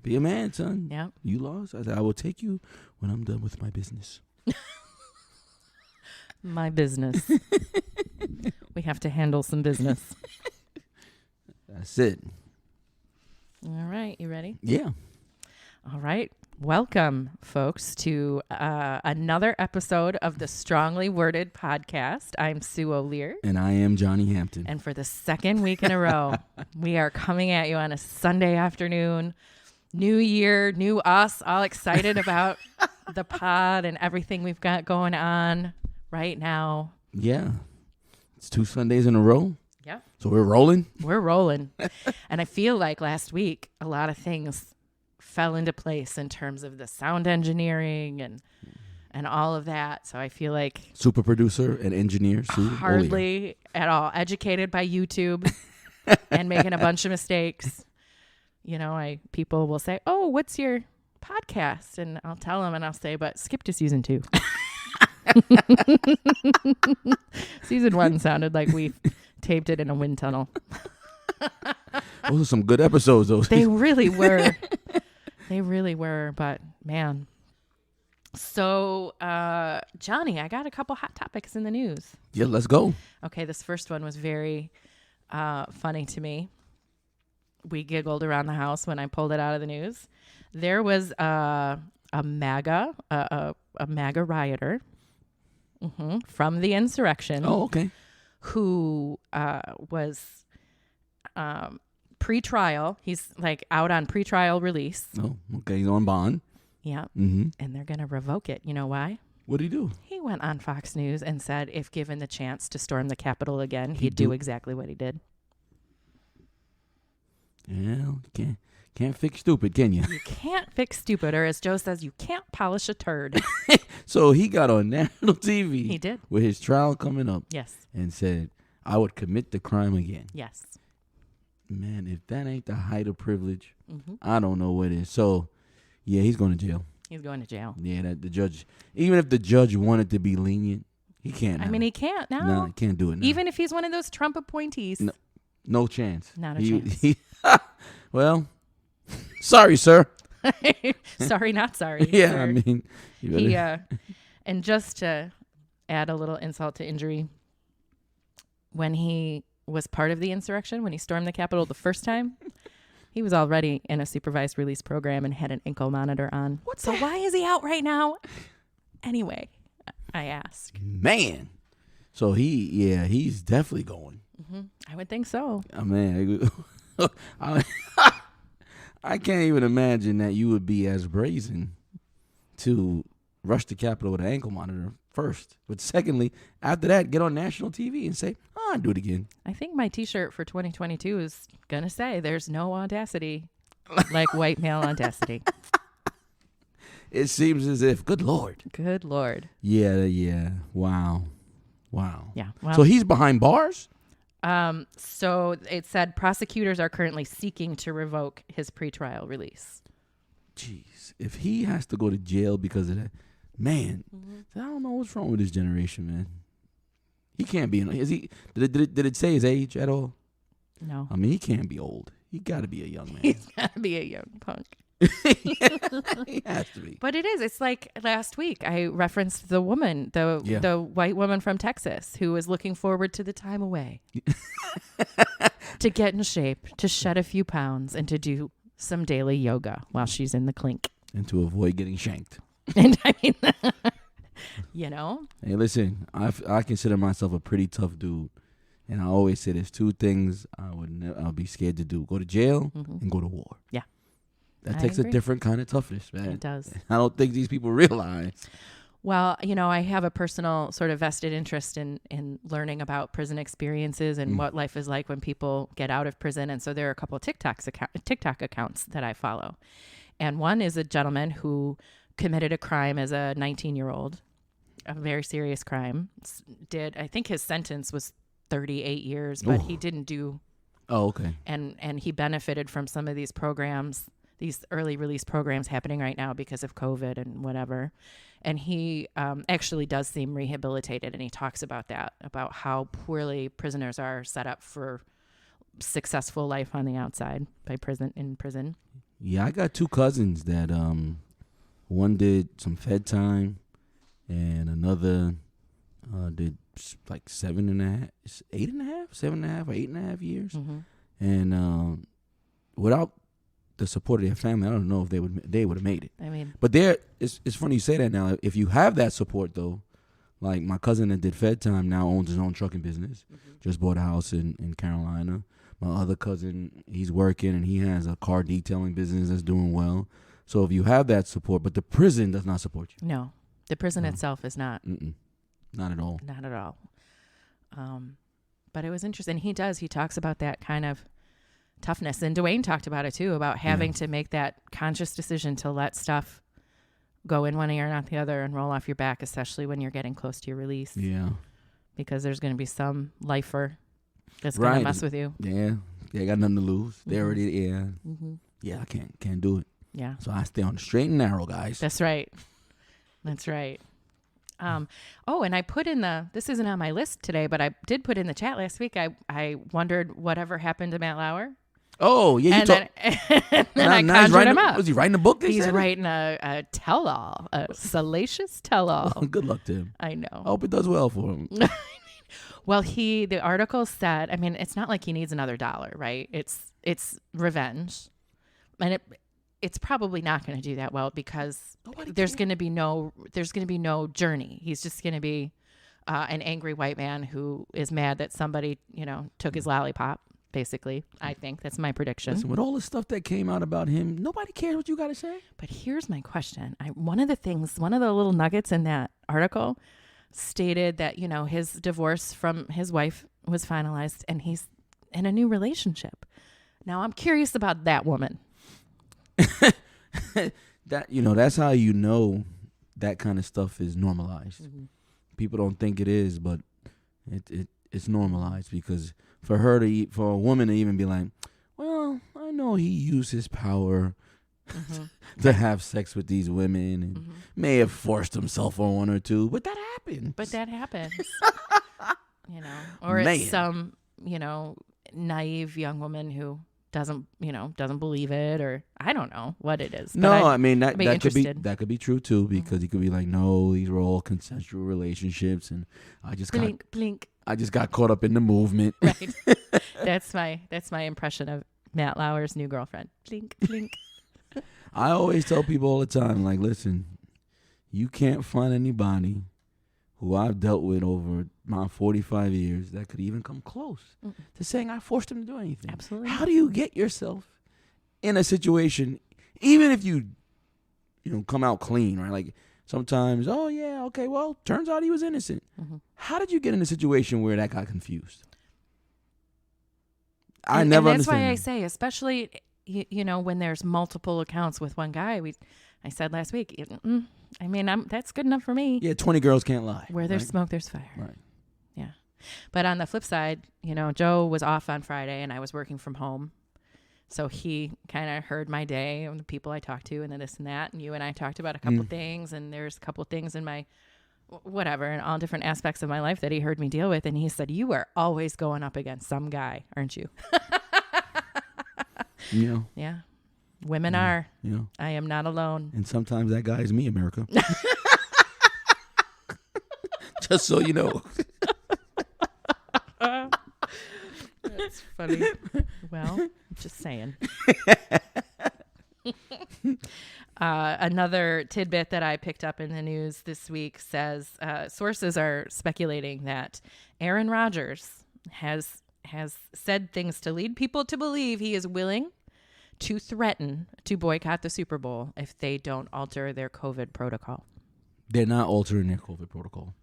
Be a man, son. Yeah. You lost. I said, I will take you when I'm done with my business. My business. We have to handle some business. That's it. All right. You ready? Yeah. All right. Welcome, folks, to another episode of the Strongly Worded podcast. I'm Sue O'Lear. And I am Johnny Hampton. And for the second week in a row, we are coming at you on a Sunday afternoon. New year, new us, all excited about the pod and everything we've got going on right now. Yeah. It's 2 Sundays in a row. Yep. So we're rolling. We're rolling. And I feel like last week, a lot of things fell into place in terms of the sound engineering and all of that. So I feel like Super producer and engineer, Sue hardly at all educated by YouTube and making a bunch of mistakes. You know, people will say, "Oh, what's your podcast?" And I'll tell them and I'll say, "But skip to season 2." Season 1 sounded like we taped it in a wind tunnel. Those are some good episodes, though. They really were. They really were, but man. So, Johnny, I got a couple hot topics in the news. Yeah, let's go. Okay, this first one was very funny to me. We giggled around the house when I pulled it out of the news. There was a MAGA rioter from the insurrection. Oh, okay. Who was pre-trial. He's like out on pre-trial release. Oh, okay. He's on bond. Yeah. Mm-hmm. And they're going to revoke it. You know why? What did he do? He went on Fox News and said if given the chance to storm the Capitol again, he'd do exactly what he did. Yeah, can't fix stupid, can you? You can't fix stupid, or as Joe says, you can't polish a turd. So he got on national TV. He did. With his trial coming up. Yes. And said, I would commit the crime again. Yes. Man, if that ain't the height of privilege, I don't know what is. So, yeah, he's going to jail. He's going to jail. Yeah, the judge, even if the judge wanted to be lenient, he can't now. I mean, he can't now. No, he can't do it now. Even if he's one of those Trump appointees. No chance. Not a chance. Well, sorry, sir. Sorry, not sorry. Yeah, sir. I mean. And just to add a little insult to injury, when he was part of the insurrection, when he stormed the Capitol the first time, he was already in a supervised release program and had an ankle monitor on. So why is he out right now? Anyway, I ask. Man. So he's definitely going. I would think so. Oh, man. I can't even imagine that you would be as brazen to rush the Capitol with an ankle monitor first. But secondly, after that, get on national TV and say, I'll do it again. I think my T-shirt for 2022 is going to say there's no audacity like white male audacity. It seems as if, good Lord. Good Lord. Yeah. Wow. Yeah. Well, so he's behind bars? So it said prosecutors are currently seeking to revoke his pretrial release. Jeez. If he has to go to jail because of that, man, I don't know what's wrong with this generation, man. He can't be. Is he? Did it say his age at all? No. I mean, he can't be old. He got to be a young man. He's got to be a young punk. He has to be. But it is. It's like last week I referenced the woman, the white woman from Texas who was looking forward to the time away to get in shape, to shed a few pounds, and to do some daily yoga while she's in the clink. And to avoid getting shanked. And I mean, you know. Hey, listen, I consider myself a pretty tough dude. And I always say there's 2 things I'll be scared to do. Go to jail and go to war. Yeah. That takes a different kind of toughness, man. It does. I don't think these people realize. Well, you know, I have a personal sort of vested interest in learning about prison experiences and what life is like when people get out of prison. And so there are a couple of TikTok accounts that I follow. And one is a gentleman who committed a crime as a 19-year-old, a very serious crime. I think his sentence was 38 years, but he didn't do. Oh, okay. And he benefited from some of these programs, these early release programs happening right now because of COVID and whatever. And he actually does seem rehabilitated. And he talks about that, about how poorly prisoners are set up for successful life on the outside in prison. Yeah, I got 2 cousins that one did some Fed time, and another did like 7.5, 8.5, 7.5, or 8.5 years. Mm-hmm. And without the support of their family, I don't know if they would have made it. I mean, but it's funny you say that now. If you have that support though, like my cousin that did Fed time now owns his own trucking business. Just bought a house in Carolina. My other cousin, he's working and he has a car detailing business that's doing well. So if you have that support, but the prison does not support you. no, the prison itself is not. Not at all. Not at all. But it was interesting. He talks about that kind of toughness. And Dwayne talked about it too, about having to make that conscious decision to let stuff go in one ear and out the other and roll off your back, especially when you're getting close to your release. Yeah. Because there's going to be some lifer that's going to mess with you. Yeah. They got nothing to lose. They already, Yeah, I can't do it. Yeah. So I stay on the straight and narrow, guys. That's right. That's right. And I put in this isn't on my list today, but I did put in the chat last week. I wondered whatever happened to Matt Lauer. Oh, yeah. Then I conjured him up. Was he writing a book? He's writing a tell-all, a salacious tell-all. Good luck to him. I know. I hope it does well for him. Well, the article said, I mean, it's not like he needs another dollar, right? It's revenge. And it's probably not going to do that well because there's going to be no journey. He's just going to be an angry white man who is mad that somebody, took his lollipop. Basically, I think that's my prediction. Listen, with all the stuff that came out about him, nobody cares what you got to say. But here's my question. One of the little nuggets in that article stated that, his divorce from his wife was finalized and he's in a new relationship. Now, I'm curious about that woman. That's how that kind of stuff is normalized. People don't think it is, but it's normalized because for a woman to even be like, well, I know he used his power to have sex with these women and may have forced himself on one or two, but that happened. Or it's some, naive young woman who doesn't believe it, or I don't know what it is. No, I mean that could be true too, because he could be like, no, these were all consensual relationships, and I just blink. I just got caught up in the movement. Right. That's my impression of Matt Lauer's new girlfriend. Blink, blink. I always tell people all the time, like, listen, you can't find anybody who I've dealt with over my 45 years that could even come close to saying I forced him to do anything. Absolutely. How do you get yourself in a situation, even if you come out clean, right? Like sometimes, oh yeah, okay, well, turns out he was innocent. How did you get in a situation where that got confused? I never understand. That's why I say, especially when there's multiple accounts with one guy. I said last week, that's good enough for me. Yeah, 20 girls can't lie. Where there's smoke, there's fire. Right. Yeah. But on the flip side, Joe was off on Friday and I was working from home. So he kind of heard my day and the people I talked to and then this and that. And you and I talked about a couple things, and there's a couple things in my in all different aspects of my life that he heard me deal with. And he said, you are always going up against some guy, aren't you? Yeah. Women are. I am not alone. And sometimes that guy is me, America. Just so you know. That's funny. Well, just saying. Another tidbit that I picked up in the news this week says sources are speculating that Aaron Rodgers has said things to lead people to believe he is willing to threaten to boycott the Super Bowl if they don't alter their COVID protocol. They're not altering their COVID protocol.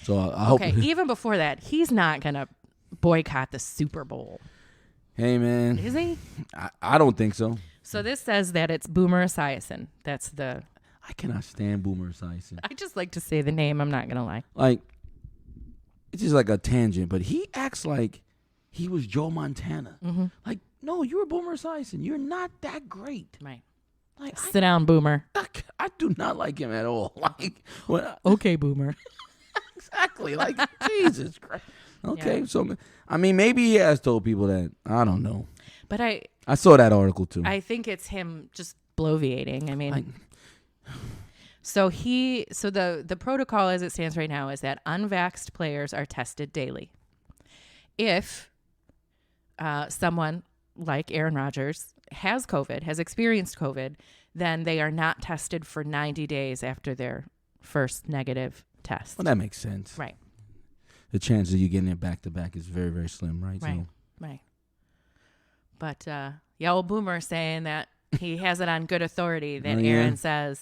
So I hope. Okay, even before that, he's not going to boycott the Super Bowl. Hey, man. Is he? I don't think so. So this says that it's Boomer Esiason. That's the... I cannot stand Boomer Esiason. I just like to say the name. I'm not going to lie. Like, it's just like a tangent, but he acts like he was Joe Montana. Like, no, you were Boomer Esiason. You're not that great. Right. Like, sit down, Boomer. I do not like him at all. Like, okay, Boomer. Exactly. Like, Jesus Christ. Okay, so I mean, maybe he has told people that. I don't know. But I saw that article too. I think it's him just bloviating. I mean, so the protocol as it stands right now is that unvaxxed players are tested daily. If someone like Aaron Rodgers has COVID, has experienced COVID, then they are not tested for 90 days after their first negative test. Well, that makes sense. Right. The chances of you getting it back to back is very, very slim, right? Right. So. Right. But old Boomer saying that he has it on good authority that Aaron says.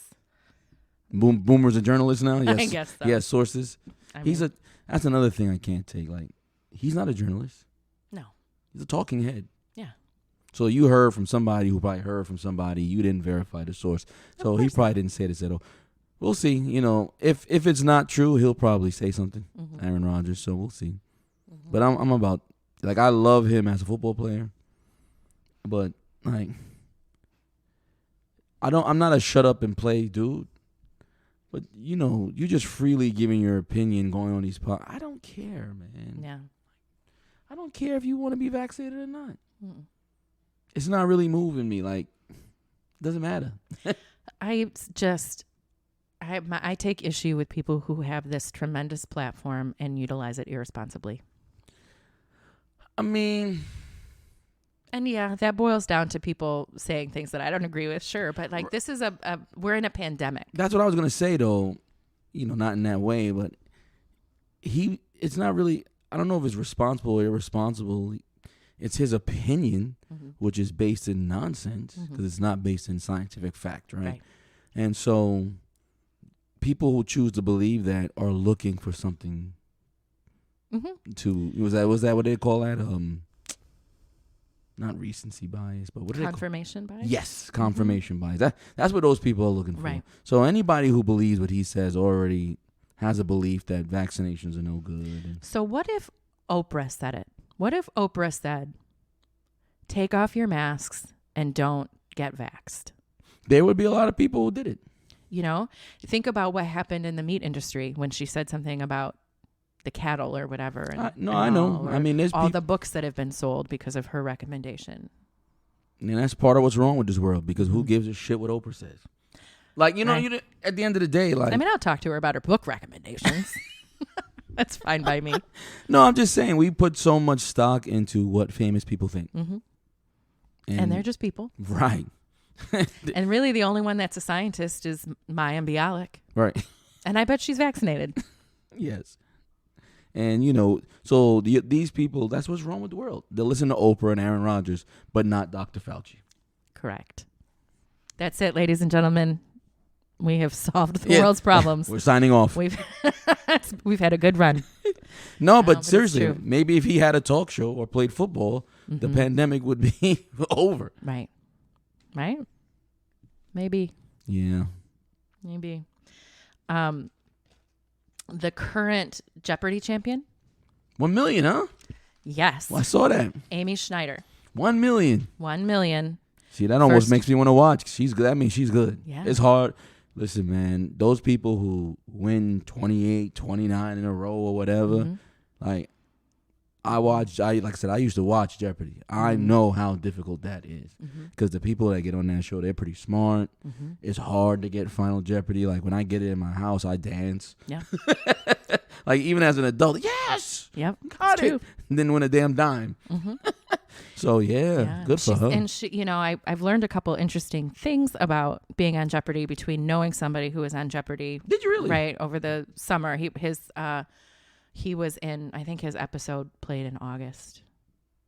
Boomer's a journalist now? Yes. I guess so. He has sources. That's another thing I can't take. Like, he's not a journalist. No. He's a talking head. Yeah. So you heard from somebody who probably heard from somebody. You didn't verify the source. So he probably didn't say this at all. We'll see. You know, if it's not true, he'll probably say something. Aaron Rodgers. So we'll see. But I'm about, like, I love him as a football player. But, like, I'm not a shut up and play dude. But, you know, you're just freely giving your opinion going on these podcasts. I don't care, man. Yeah. I don't care if you want to be vaccinated or not. It's not really moving me. Like, it doesn't matter. I take issue with people who have this tremendous platform and utilize it irresponsibly. I mean... And yeah, that boils down to people saying things that I don't agree with, sure. But like, this is we're in a pandemic. That's what I was going to say, though. You know, not in that way, but it's not really, I don't know if it's responsible or irresponsible. It's his opinion, which is based in nonsense because it's not based in scientific fact, right? And so people who choose to believe that are looking for something was that what they call that? Not recency bias, but what confirmation bias? Yes, confirmation bias. That's what those people are looking for. Right. So anybody who believes what he says already has a belief that vaccinations are no good. So what if Oprah said it? What if Oprah said, take off your masks and don't get vaxxed? There would be a lot of people who did it. You know, think about what happened in the meat industry when she said something about the cattle or whatever. And, I know. I mean, there's all the books that have been sold because of her recommendation. And that's part of what's wrong with this world because who gives a shit what Oprah says? Like, you know, at the end of the day, like... I mean, I'll talk to her about her book recommendations. That's fine by me. No, I'm just saying we put so much stock into what famous people think. And they're just people. Right. And really the only one that's a scientist is Maya Bialik. Right. And I bet she's vaccinated. Yes. And, you know, so these people, that's what's wrong with the world. They listen to Oprah and Aaron Rodgers, but not Dr. Fauci. Correct. That's it, ladies and gentlemen. We have solved the world's problems. We're signing off. We've had a good run. No, but seriously, maybe if he had a talk show or played football, the pandemic would be over. Right. Right? Maybe. Yeah. Maybe. The current Jeopardy champion? 1 million, huh? Yes. Well, I saw that. Amy Schneider. 1 million. 1 million. See, that almost makes me want to watch. She's good. That means she's good. Yeah. It's hard. Listen, man, those people who win 28, 29 in a row or whatever, like, like I said, I used to watch Jeopardy. I know how difficult that is because the people that get on that show, they're pretty smart. It's hard to get Final Jeopardy. Like, when I get it in my house, I dance. Yeah. Like, even as an adult, yes. Yep. Got it. And then win a damn dime. So, good for her. And she, you know, I've learned a couple interesting things about being on Jeopardy between knowing somebody who was on Jeopardy. Did you really? Right. Over the summer. He was in, I think his episode played in August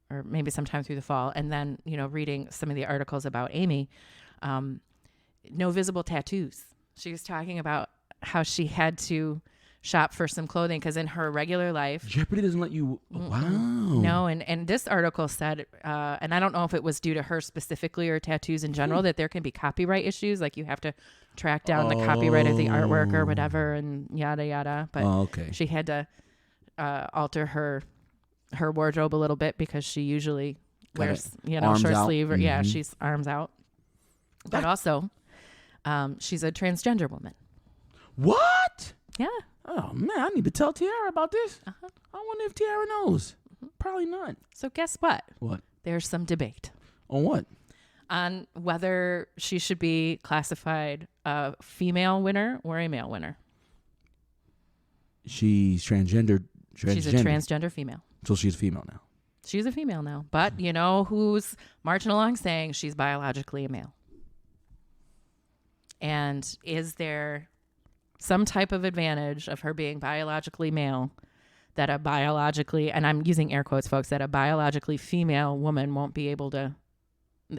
or maybe sometime through the fall. And then, you know, reading some of the articles about Amy, no visible tattoos. She was talking about how she had to shop for some clothing because in her regular life, Jeopardy doesn't let you. Wow. No. And this article said, and I don't know if it was due to her specifically or tattoos in general, that there can be copyright issues. Like you have to track down the copyright of the artwork or whatever and yada, yada. But she had to alter her wardrobe a little bit because she usually wears, you know, short sleeve or she's arms out. But also, she's a transgender woman. What? Yeah. Oh man, I need to tell Tiara about this. I wonder if Tiara knows. Probably not. So guess what? What? There's some debate. On what? On whether she should be classified a female winner or a male winner. She's transgender. She's a transgender female. So she's female now. She's a female now. But you know who's marching along saying she's biologically a male? And is there some type of advantage of her being biologically male that a biologically, and I'm using air quotes, folks, that a biologically female woman won't be able to,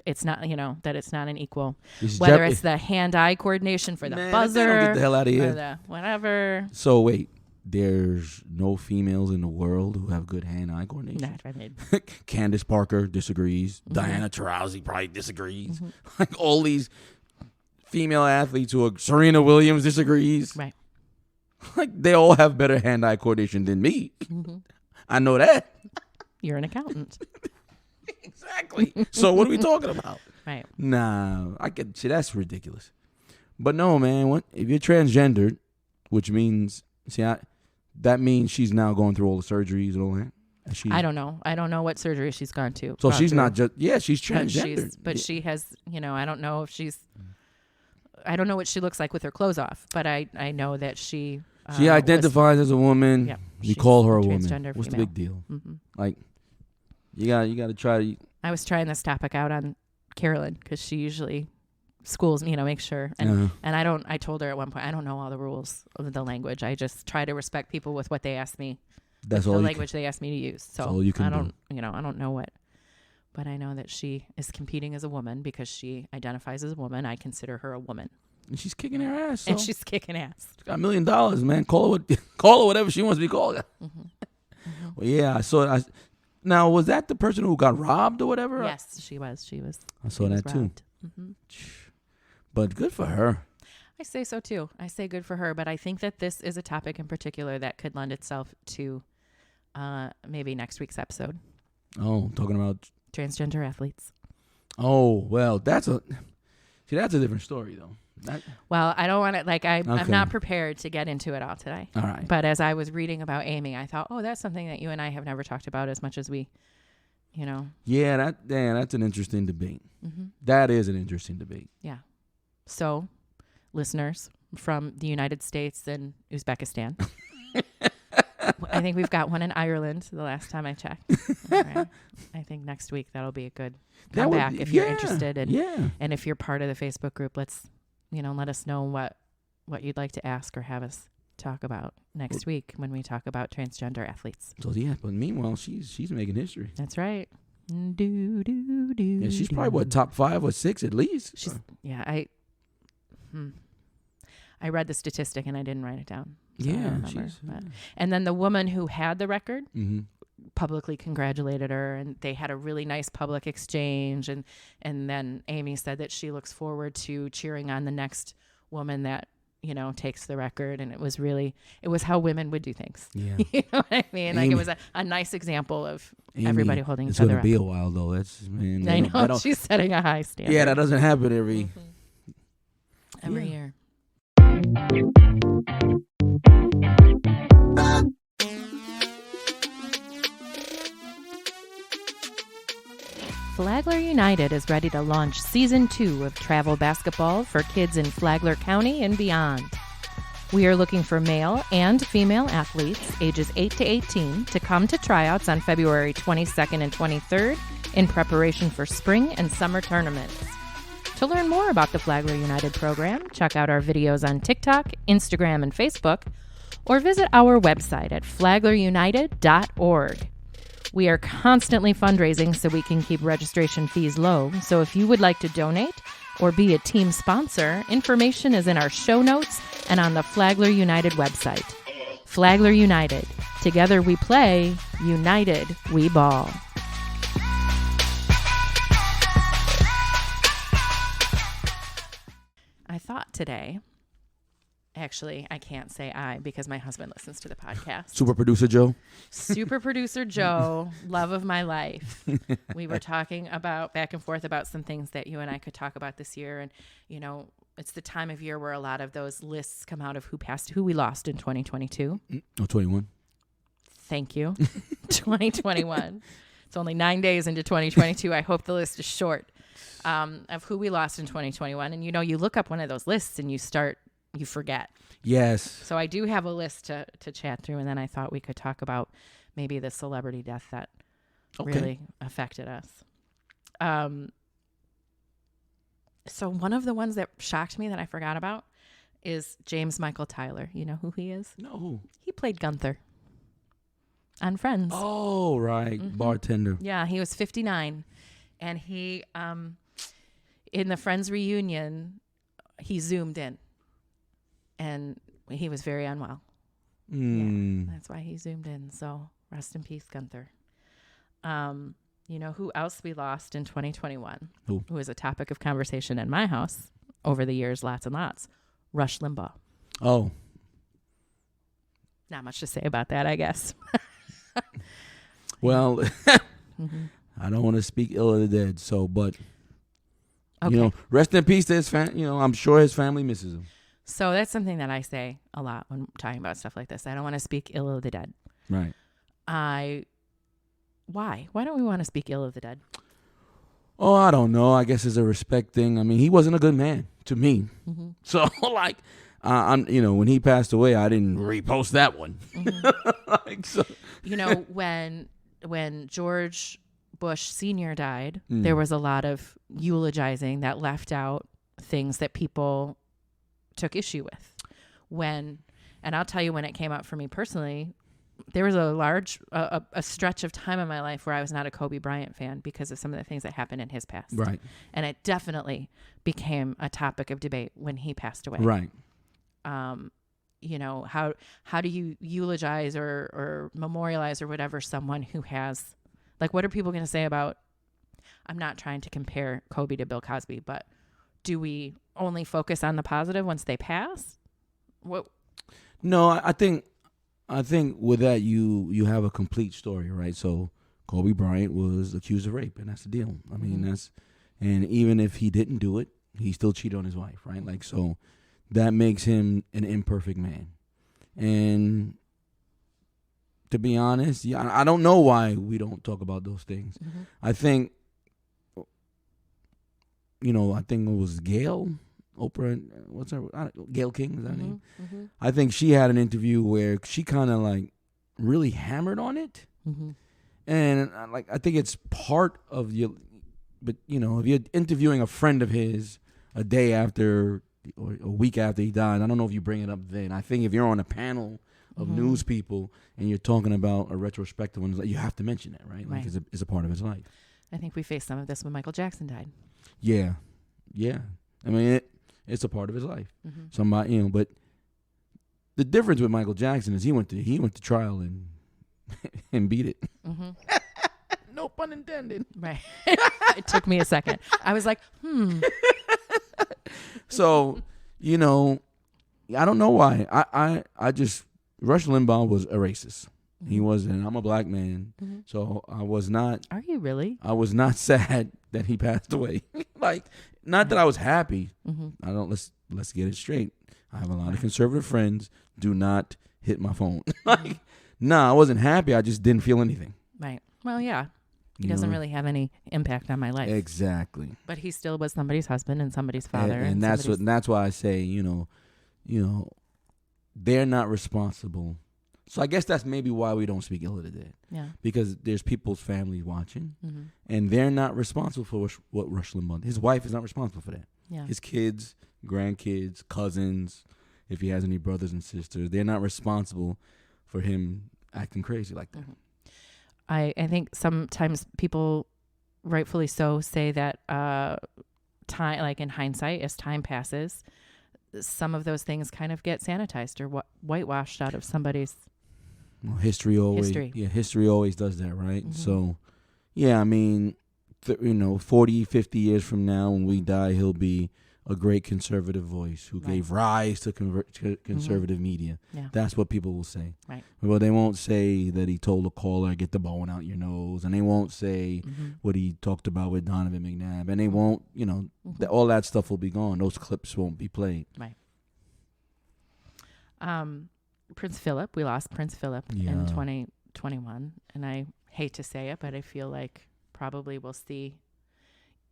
it's not, that it's not an equal, whether it's the hand-eye coordination for the buzzer, get the hell out of here. or the whatever. So wait, there's no females in the world who have good hand-eye coordination? Candace Parker disagrees. Mm-hmm. Diana Taurasi probably disagrees. Mm-hmm. Like all these female athletes who are, Serena Williams disagrees. Right. Like they all have better hand-eye coordination than me. Mm-hmm. I know that. You're an accountant. Exactly. So what are we talking about? Right. Nah, I can see that's ridiculous. But no, man, if you're transgendered, which means that means she's now going through all the surgeries and all that. I don't know. I don't know what surgery she's gone to. So she's not just she's transgendered. But she has, I don't know if she's. I don't know what she looks like with her clothes off, but I know that she identifies as a woman. Yeah, we call her a woman. What's female. The big deal? Mm-hmm. Like you got to try. I was trying this topic out on Carolyn because she usually schools me, make sure. And I told her at one point, I don't know all the rules of the language. I just try to respect people with what they ask me. That's all the language they ask me to use. So all you can I don't know what. But I know that she is competing as a woman because she identifies as a woman. I consider her a woman. And she's kicking her ass. And she's kicking ass. She's got $1 million, man. Call her whatever she wants to be called. Mm-hmm. Mm-hmm. Well, yeah, I saw it. Now, was that the person who got robbed or whatever? Yes, she was. I saw that too. Mm-hmm. But good for her. I say so too. I say good for her. But I think that this is a topic in particular that could lend itself to maybe next week's episode. Oh, talking about transgender athletes. Oh, well, that's a different story, though. Well, I don't want to, I'm not prepared to get into it all today. All right. But as I was reading about Amy, I thought, that's something that you and I have never talked about as much as we, Yeah, that's an interesting debate. Mm-hmm. That is an interesting debate. Yeah. So, listeners from the United States and Uzbekistan. I think we've got one in Ireland the last time I checked. All right. I think next week that'll be a good comeback if you're interested. And if you're part of the Facebook group, let's, let us know what you'd like to ask or have us talk about next week when we talk about transgender athletes. So, but meanwhile, she's making history. That's right. Yeah, she's probably, top 5 or 6 at least? I read the statistic and I didn't write it down. So Yeah, and then the woman who had the record mm-hmm. publicly congratulated her, and they had a really nice public exchange. And then Amy said that she looks forward to cheering on the next woman that takes the record. And it was how women would do things. Yeah, you know what I mean? Amy, it was a nice example of everybody holding each other up. It's gonna be a while though. I know she's setting a high standard. Yeah, that doesn't happen every year. Flagler United is ready to launch Season 2 of travel basketball for kids in Flagler County and beyond. We are looking for male and female athletes ages 8 to 18 to come to tryouts on February 22nd and 23rd in preparation for spring and summer tournaments. To learn more about the Flagler United program, check out our videos on TikTok, Instagram, and Facebook, or visit our website at flaglerunited.org. We are constantly fundraising so we can keep registration fees low, so if you would like to donate or be a team sponsor, information is in our show notes and on the Flagler United website. Flagler United. Together we play, united we ball. I thought today, actually, I can't say I because my husband listens to the podcast. Super producer Joe. Super producer Joe, love of my life. We were talking about back and forth about some things that you and I could talk about this year. And, it's the time of year where a lot of those lists come out of who we lost in 2022. 21. Thank you. 2021. It's only 9 days into 2022. I hope the list is short of who we lost in 2021. And, you look up one of those lists and you forget. Yes. So I do have a list to chat through. And then I thought we could talk about maybe the celebrity death that really affected us. So one of the ones that shocked me that I forgot about is James Michael Tyler. You know who he is? No. He played Gunther on Friends. Oh, right. Mm-hmm. Bartender. Yeah, he was 59. And he, in the Friends reunion, he zoomed in. And he was very unwell. Yeah, that's why he zoomed in. So rest in peace, Gunther. You know who else we lost in 2021? Who was a topic of conversation in my house over the years, lots and lots? Rush Limbaugh. Oh. Not much to say about that, I guess. Well, I don't want to speak ill of the dead, but rest in peace to his family. I'm sure his family misses him. So that's something that I say a lot when talking about stuff like this. I don't want to speak ill of the dead. Right. Why? Why don't we want to speak ill of the dead? Oh, I don't know. I guess it's a respect thing. I mean, he wasn't a good man to me. Mm-hmm. So, when he passed away, I didn't repost that one. Mm-hmm. When George Bush Sr. died, there was a lot of eulogizing that left out things that people took issue with. And I'll tell you, when it came out for me personally, there was a stretch of time in my life where I was not a Kobe Bryant fan because of some of the things that happened in his past. Right. And it definitely became a topic of debate when he passed away. Right. How do you eulogize or memorialize or whatever someone who has, what are people going to say about, I'm not trying to compare Kobe to Bill Cosby, but do we only focus on the positive once they pass? What? No, I think with that you have a complete story, right? So Kobe Bryant was accused of rape, and that's the deal. I mean, and even if he didn't do it, he still cheated on his wife, right? So that makes him an imperfect man. And to be honest, I don't know why we don't talk about those things. Mm-hmm. I think it was Gail. Oprah, what's her? Gail King, is that her name? Mm-hmm. I think she had an interview where she kind of really hammered on it, and I think it's part of you. But if you're interviewing a friend of his a day after or a week after he died, I don't know if you bring it up then. I think if you're on a panel of news people and you're talking about a retrospective one, you have to mention it, right? Right. It's a part of his life. I think we faced some of this when Michael Jackson died. Yeah. I mean it's a part of his life. Mm-hmm. Somebody, but the difference with Michael Jackson is he went to trial and beat it. Mm-hmm. No pun intended. Right. It took me a second. I was like, So, I don't know why. I just Rush Limbaugh was a racist. Mm-hmm. He was, and I'm a black man, so I was not. Are you really? I was not sad that he passed away. Not that I was happy. Mm-hmm. I don't. Let's get it straight. I have a lot of conservative friends. Do not hit my phone. I wasn't happy. I just didn't feel anything. Right. Well, yeah. He doesn't really have any impact on my life. Exactly. But he still was somebody's husband and somebody's father. And that's why I say, they're not responsible. So I guess that's maybe why we don't speak ill of the dead. Yeah. Because there's people's families watching, and they're not responsible for what Rush Limbaugh. His wife is not responsible for that. Yeah. His kids, grandkids, cousins, if he has any brothers and sisters, they're not responsible for him acting crazy like that. Mm-hmm. I think sometimes people, rightfully so, say that time, in hindsight, as time passes, some of those things kind of get sanitized or whitewashed out of somebody's history. History always does that, right? Mm-hmm. So, I mean, 40, 50 years from now when we die, he'll be a great conservative voice who gave rise to conservative media. Yeah. That's what people will say. Right. Well, they won't say that he told a caller, get the bone out your nose, and they won't say what he talked about with Donovan McNabb, and they won't, all that stuff will be gone. Those clips won't be played. Right. Prince Philip, we lost Prince Philip in 2021, and hate to say it, but I feel like probably we'll see,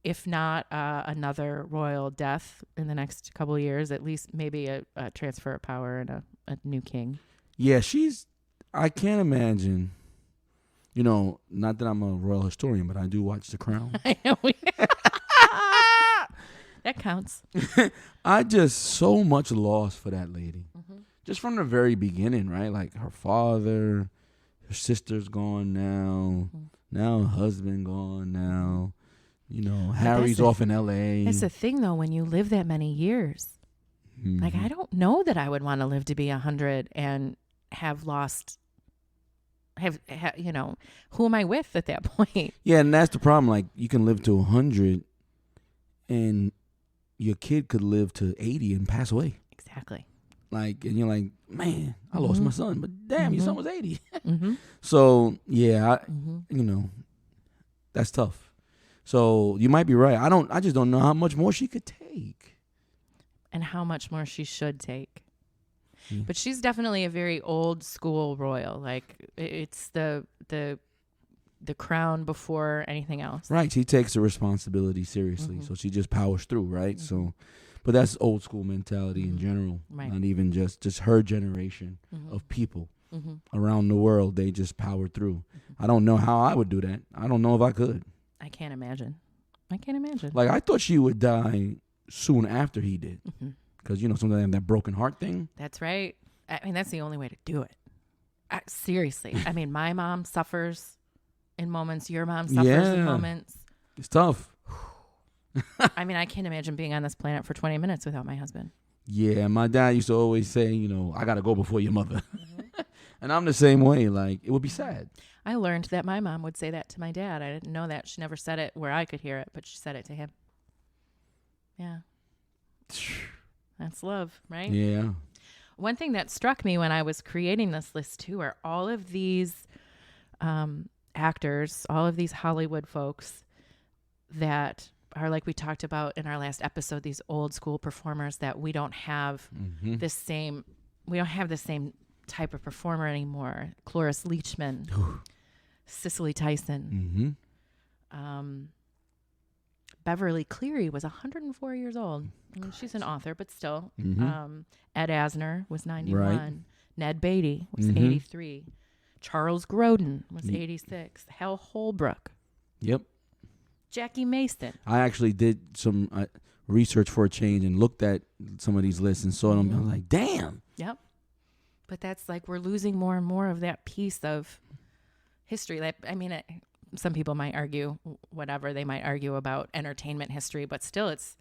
if not another royal death in the next couple of years, at least maybe a transfer of power and a new king. Yeah, I can't imagine, not that I'm a royal historian, but I do watch The Crown. I know. That counts. I just so much loss for that lady. Mm-hmm. Just from the very beginning, right? Like her father, her sister's gone now. Mm-hmm. Now her husband gone now. Harry's off in L.A. That's the thing, though, when you live that many years. Mm-hmm. Like, I don't know that I would want to live to be 100 and have lost, who am I with at that point? Yeah, and that's the problem. Like, you can live to 100 and your kid could live to 80 and pass away. Exactly. Like, and you're like, man, I lost my son, but damn, your son was 80. Mm-hmm. So, yeah, Mm-hmm. That's tough. So you might be right. I just don't know how much more she could take. And how much more she should take. Yeah. But she's definitely a very old school royal. Like, it's the crown before anything else. Right. She takes the responsibility seriously. Mm-hmm. So she just powers through, right? Mm-hmm. So, but that's old school mentality in general. Right. Not even just her generation of people around the world. They just power through. Mm-hmm. I don't know how I would do that. I don't know if I could. I can't imagine. Like, I thought she would die soon after he did. Mm-hmm. Because, sometimes they have that broken heart thing. That's right. I mean, that's the only way to do it. Seriously. I mean, my mom suffers in moments. Your mom suffers in moments. It's tough. I mean, I can't imagine being on this planet for 20 minutes without my husband. Yeah, my dad used to always say, I got to go before your mother. Mm-hmm. And I'm the same way. Like, it would be sad. I learned that my mom would say that to my dad. I didn't know that. She never said it where I could hear it, but she said it to him. Yeah. That's love, right? Yeah. One thing that struck me when I was creating this list, too, are all of these actors, all of these Hollywood folks that are, like we talked about in our last episode, these old school performers that we don't have the same type of performer anymore. Cloris Leachman, Cicely Tyson, Beverly Cleary was 104 years old. I mean, she's an author, but still. Ed Asner was 91. Right. Ned Beatty was 83. Charles Grodin was 86. Hal Holbrook. Yep. Jackie Mason. I actually did some research for a change and looked at some of these lists and saw them. I was like, damn. Yep. But that's like we're losing more and more of that piece of history. Like, I mean, some people might argue whatever. They might argue about entertainment history, but still it's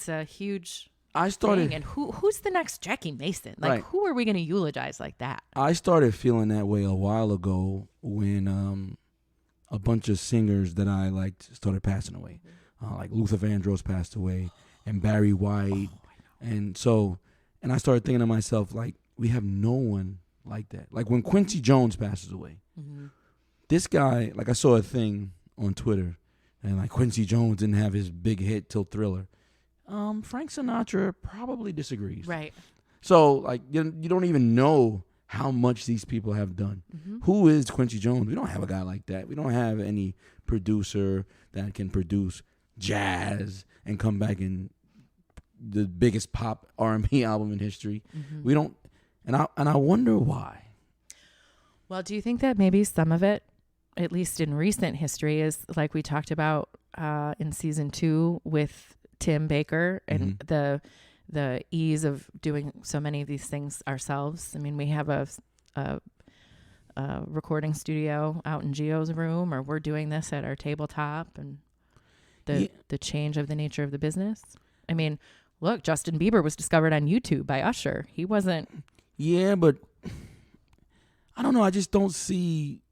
a huge thing. And who's the next Jackie Mason? Like, right. Who are we going to eulogize like that? I started feeling that way a while ago when a bunch of singers that I liked started passing away. Like Luther Vandross passed away and Barry White. And I started thinking to myself, like, we have no one like that. Like when Quincy Jones passes away, this guy, like I saw a thing on Twitter and like Quincy Jones didn't have his big hit till Thriller. Frank Sinatra probably disagrees. Right. So like you don't even know how much these people have done. Who is Quincy Jones? We don't have a guy like that. We don't have any producer that can produce jazz and come back in the biggest pop R&B album in history. We don't, and I wonder why. Well, do you think that maybe some of it, at least in recent history, is like we talked about in season 2 with Tim Baker and the ease of doing so many of these things ourselves. I mean, we have a recording studio out in Gio's room, or we're doing this at our tabletop, and the change of the nature of the business. I mean, look, Justin Bieber was discovered on YouTube by Usher. He wasn't. Yeah, but I don't know. I just don't see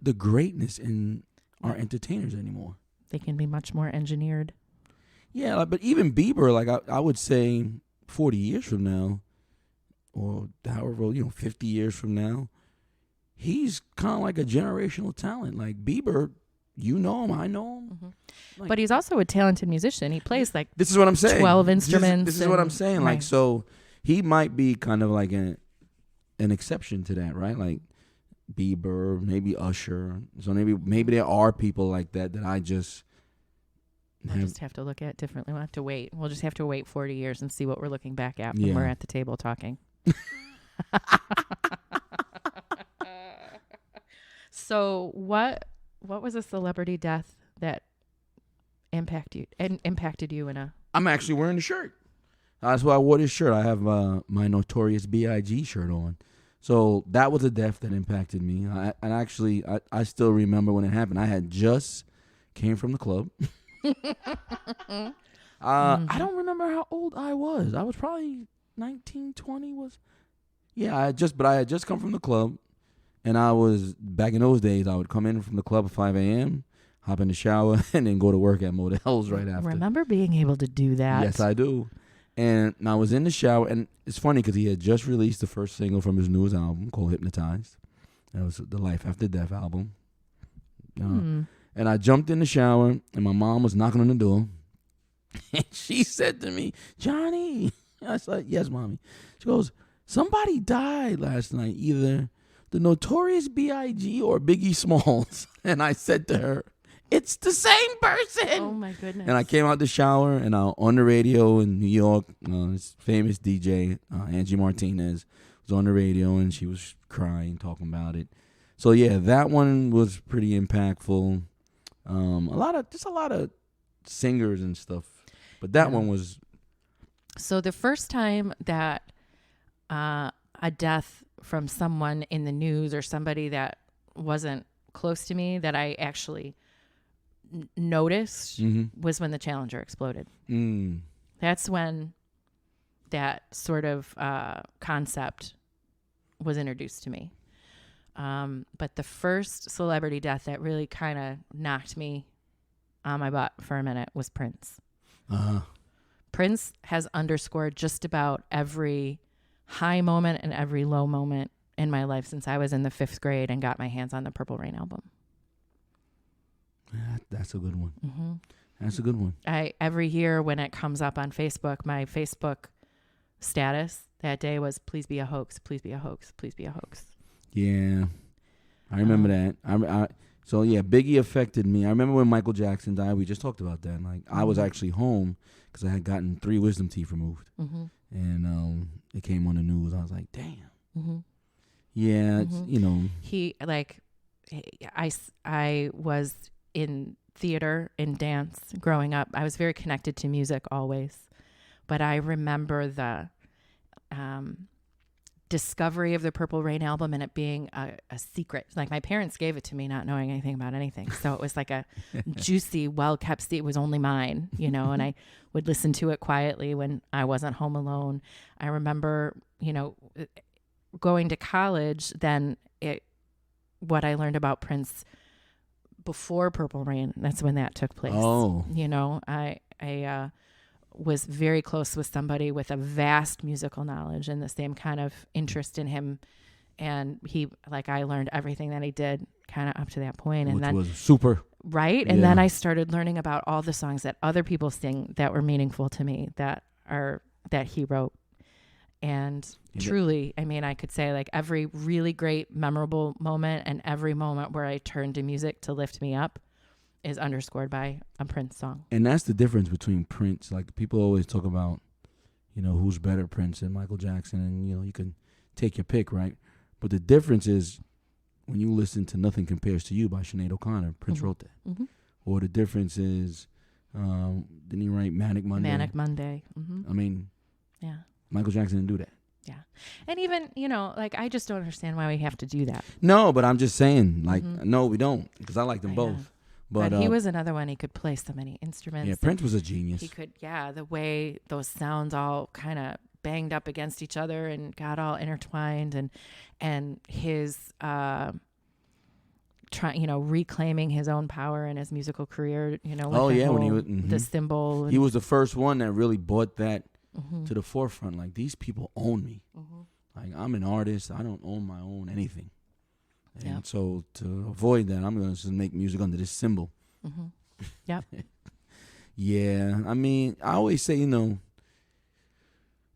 the greatness in our entertainers anymore. They can be much more engineered. Yeah, but even Bieber, like I would say 40 years from now, or however, 50 years from now, he's kind of like a generational talent. Like Bieber, you know him, I know him. Like, but he's also a talented musician. He plays like this is what I'm saying. 12 instruments. This is what I'm saying. Right. Like, so he might be kind of like an exception to that, right? Like Bieber, maybe Usher. So maybe there are people like that I just We'll just have to look at differently. We'll have to wait. We'll just have to wait 40 years and see what we're looking back at when we're at the table talking. So what was a celebrity death that impacted you in a... I'm actually wearing the shirt. That's why I wore this shirt. I have my Notorious B.I.G. shirt on. So that was a death that impacted me. I still remember when it happened. I had just came from the club. I don't remember how old I was. I was probably 19, 20 I had just come from the club, and I was, back in those days, I would come in from the club at 5 a.m., hop in the shower, and then go to work at Modell's right after. Remember being able to do that? Yes, I do. And I was in the shower, and it's funny because he had just released the first single from his newest album called Hypnotized. That was the Life After Death album. And I jumped in the shower, and my mom was knocking on the door. And she said to me, "Johnny." I said, "Yes, Mommy." She goes, "Somebody died last night, either the Notorious B.I.G. or Biggie Smalls." And I said to her, "It's the same person." Oh, my goodness. And I came out the shower, and on the radio in New York, this famous DJ, Angie Martinez, was on the radio, and she was crying, talking about it. So, yeah, that one was pretty impactful. A lot of singers and stuff. But that one was... So the first time that a death from someone in the news or somebody that wasn't close to me that I actually noticed was when the Challenger exploded. That's when that sort of concept was introduced to me. But the first celebrity death that really kind of knocked me on my butt for a minute was Prince. Prince has underscored just about every high moment and every low moment in my life since I was in the 5th grade and got my hands on the Purple Rain album. Yeah, that's a good one. That's a good one. Every year when it comes up on Facebook, my Facebook status that day was, "Please be a hoax, please be a hoax, please be a hoax." Yeah, I remember that. So yeah, Biggie affected me. I remember when Michael Jackson died. We just talked about that. Like I was actually home because I had gotten 3 wisdom teeth removed, and it came on the news. I was like, damn. Yeah, it's, he I was in theater and dance growing up. I was very connected to music always, but I remember the discovery of the Purple Rain album and it being a secret. Like my parents gave it to me not knowing anything about anything. So it was like a juicy, well-kept secret. It was only mine, and I would listen to it quietly when I wasn't home alone. I remember, going to college, then what I learned about Prince before Purple Rain, that's when that took place. Oh. I was very close with somebody with a vast musical knowledge and the same kind of interest in him. And I learned everything that he did kind of up to that point. And Which was super. Right. And then I started learning about all the songs that other people sing that were meaningful to me that he wrote. And truly, I could say like every really great, memorable moment and every moment where I turned to music to lift me up is underscored by a Prince song. And that's the difference between Prince. Like people always talk about, who's better, Prince and Michael Jackson, and you can take your pick, right? But the difference is when you listen to "Nothing Compares to You" by Sinead O'Connor, Prince wrote that. Or the difference is, didn't he write "Manic Monday"? Manic Monday. Yeah. Michael Jackson didn't do that. Yeah. And even, I just don't understand why we have to do that. No, but I'm just saying, no, we don't, because I like them both. But he was another one. He could play so many instruments. Yeah, Prince was a genius. He could, the way those sounds all kind of banged up against each other and got all intertwined, and his reclaiming his own power in his musical career. When he was the symbol. He was the first one that really brought that to the forefront. Like, these people own me. Like, I'm an artist. I don't own my own anything. And so to avoid that, I'm going to just make music under this symbol. Yep. Yeah. I always say,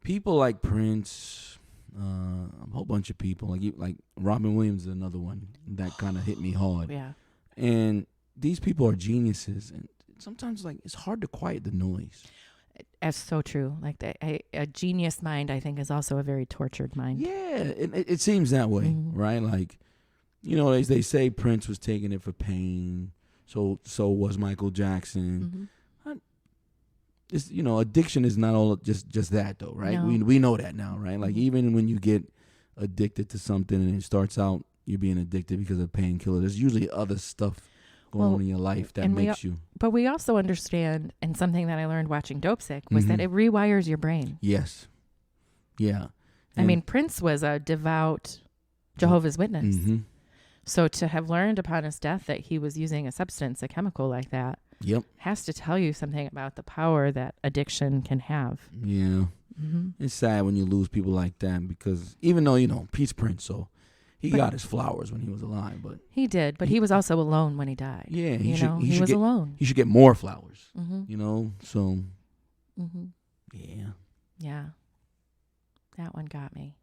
people like Prince, a whole bunch of people. Like Robin Williams is another one that kind of hit me hard. Yeah. And these people are geniuses, and sometimes like it's hard to quiet the noise. That's so true. Like a genius mind, I think, is also a very tortured mind. Yeah, it seems that way, right? Like, they say Prince was taking it for pain. So was Michael Jackson. It's, addiction is not all just that though, right? No. We know that now, right? Like even when you get addicted to something and it starts out you're being addicted because of painkiller, there's usually other stuff going on in your life that makes you. But we also understand, and something that I learned watching Dope Sick was that it rewires your brain. Yes. Yeah. I mean, Prince was a devout Jehovah's Witness. So to have learned upon his death that he was using a substance, a chemical like that, has to tell you something about the power that addiction can have. Yeah. It's sad when you lose people like that because even though, peace Prince, so he got his flowers when he was alive. But he did, but he was also alone when he died. Yeah. He was alone. He should get more flowers, so. Yeah. Yeah. That one got me.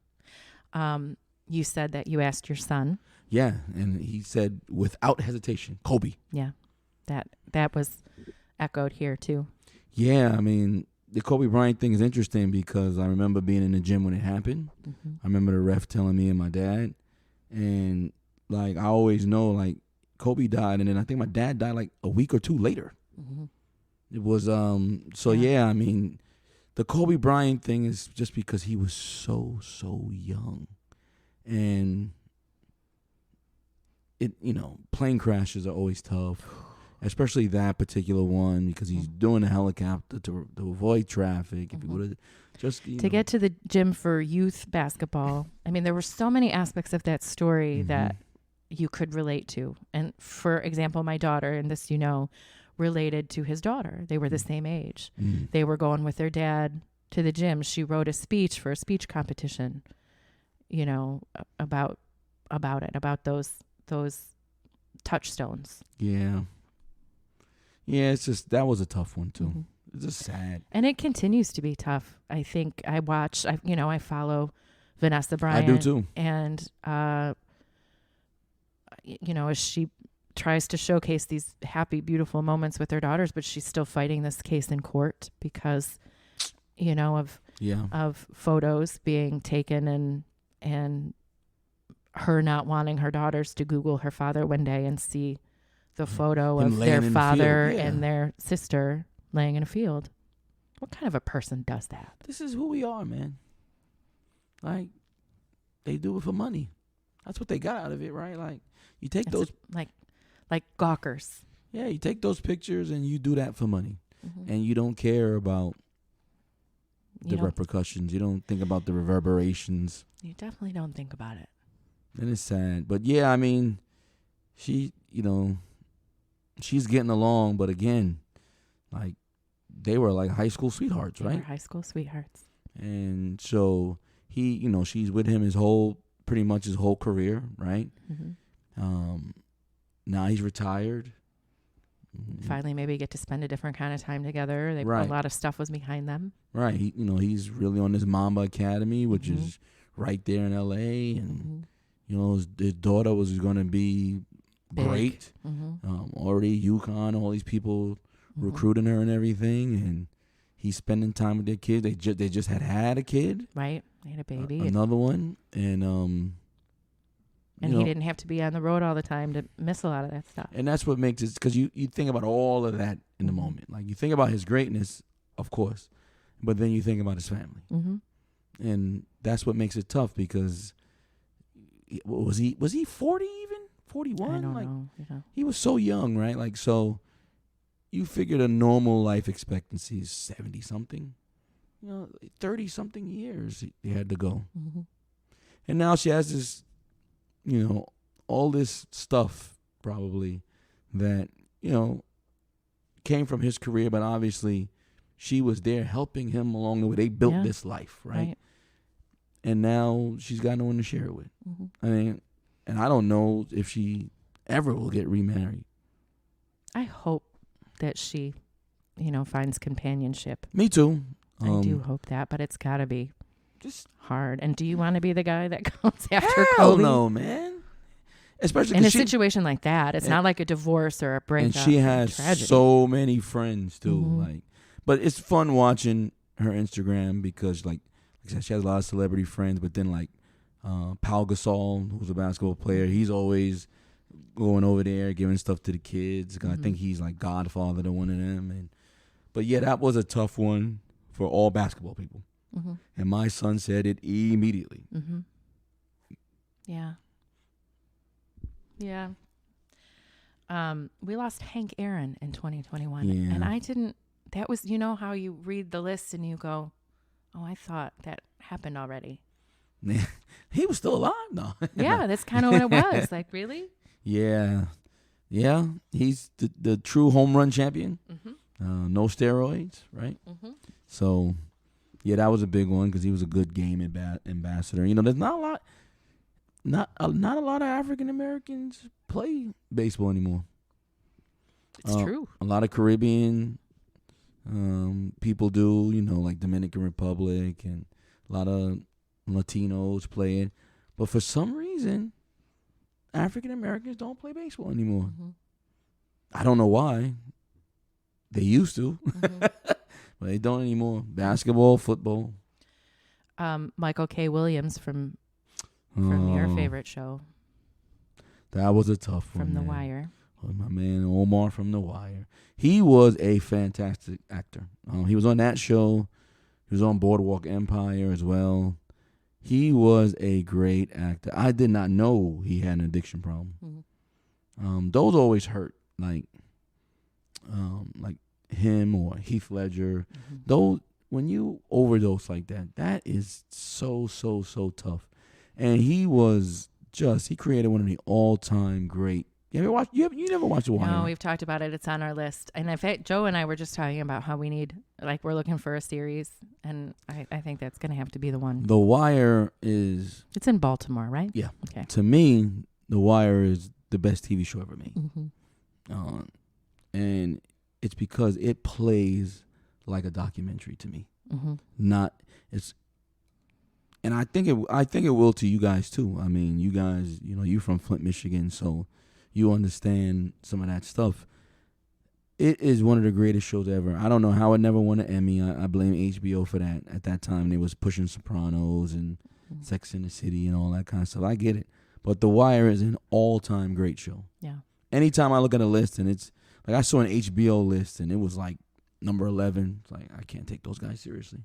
You said that you asked your son. Yeah, and he said without hesitation, Kobe. Yeah, that was echoed here too. Yeah, I mean, the Kobe Bryant thing is interesting because I remember being in the gym when it happened. I remember the ref telling me and my dad, and like I always know, like Kobe died, and then I think my dad died like a week or two later. It was yeah, I mean, the Kobe Bryant thing is just because he was so young, and it plane crashes are always tough, especially that particular one because he's doing a helicopter to avoid traffic. If he would have just to get to the gym for youth basketball, I mean, there were so many aspects of that story that you could relate to. And for example, my daughter, and this related to his daughter. They were the same age. They were going with their dad to the gym. She wrote a speech for a speech competition, about those touchstones. Yeah, it's just that was a tough one too. It's just sad, and it continues to be tough. I think I follow Vanessa Bryant. I do too, and as she tries to showcase these happy, beautiful moments with her daughters, but she's still fighting this case in court because of photos being taken and her not wanting her daughters to Google her father one day and see the photo of their father and their sister laying in a field. What kind of a person does that? This is who we are, man. Like, they do it for money. That's what they got out of it, right? Like, you take those... Like gawkers. Yeah, you take those pictures and you do that for money. And you don't care about the repercussions. You don't think about the reverberations. You definitely don't think about it. And it's sad. But yeah, I mean, she, she's getting along. But again, like, they were like high school sweethearts, right? They were high school sweethearts. And so he, she's with him pretty much his whole career, right? Now he's retired. Finally, maybe get to spend a different kind of time together. A lot of stuff was behind them. Right. He's really on this Mamba Academy, which is right there in L.A. And, his daughter was going to be big. Great. Already UConn, all these people recruiting her and everything. And he's spending time with their kids. They just had a kid. Right. They had a baby. Another one. And he didn't have to be on the road all the time to miss a lot of that stuff. And that's what makes it, because you think about all of that in the moment. Like, you think about his greatness, of course, but then you think about his family. And that's what makes it tough because, was he 40 even? 41? I don't know. He was so young, right? Like, so you figured a normal life expectancy is 70-something. 30-something years he had to go. And now she has this... all this stuff probably that, came from his career, but obviously she was there helping him along the way. They built this life, right? And now she's got no one to share it with. I mean, and I don't know if she ever will get remarried. I hope that she, finds companionship. Me too. I do hope that, but it's got to be just hard. And do you want to be the guy that comes after hell Kobe? no, man. Especially in a situation like that. It's not like a divorce or a breakup. And she has tragedy. so many friends too. But it's fun watching her Instagram because like I said, she has a lot of celebrity friends. But then like Pau Gasol, who's a basketball player, he's always going over there giving stuff to the kids. I think he's like godfather to one of them. But yeah, that was a tough one for all basketball people. And my son said it immediately. Yeah. Yeah. We lost Hank Aaron in 2021. Yeah. And I didn't, that was, you know how you read the list and you go, oh, I thought that happened already. He was still alive, though. Yeah, that's kind of what it was. Like, really? Yeah. Yeah. He's the true home run champion. No steroids, right? So, yeah, that was a big one because he was a good game ambassador. You know, there's not a lot. Not a lot of African Americans play baseball anymore. It's true. A lot of Caribbean people do, you know, like Dominican Republic, and a lot of Latinos play it. But for some reason, African Americans don't play baseball anymore. I don't know why. They used to, but they don't anymore. Basketball, football. Michael K. Williams from your favorite show. That was a tough one. From The Wire. Oh, my man Omar from The Wire. He was a fantastic actor. He was on that show. He was on Boardwalk Empire as well. He was a great actor. I did not know he had an addiction problem. Those always hurt, like him or Heath Ledger. Those, when you overdose like that, that is so tough. And he created one of the all-time great. You never watched The Wire? No, we've talked about it. It's on our list. And in fact, Joe and I were just talking about how we're looking for a series. And I think that's going to have to be the one. The Wire is... It's in Baltimore, right? Yeah. Okay. To me, The Wire is the best TV show ever made. And it's because it plays like a documentary to me. And I think it will to you guys too. I mean, you guys, you know, you're from Flint, Michigan, so you understand some of that stuff. It is one of the greatest shows ever. I don't know how it never won an Emmy. I blame HBO for that. At that time, they was pushing Sopranos and Sex and the City and all that kind of stuff. I get it. But The Wire is an all-time great show. Yeah. Anytime I look at a list and it's, like I saw an HBO list and it was like number 11. It's like, I can't take those guys seriously.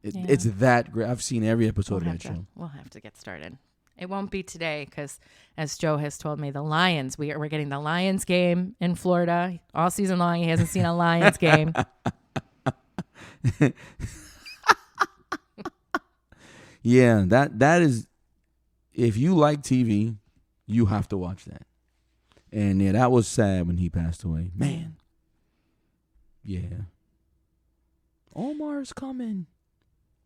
It's that great. I've seen every episode of that show. We'll have to get started. It won't be today because, as Joe has told me, the Lions, we're getting the Lions game in Florida all season long. He hasn't seen a Lions game. Yeah, that is, if you like TV, you have to watch that. And yeah, that was sad when he passed away. Man. Yeah. Omar's coming.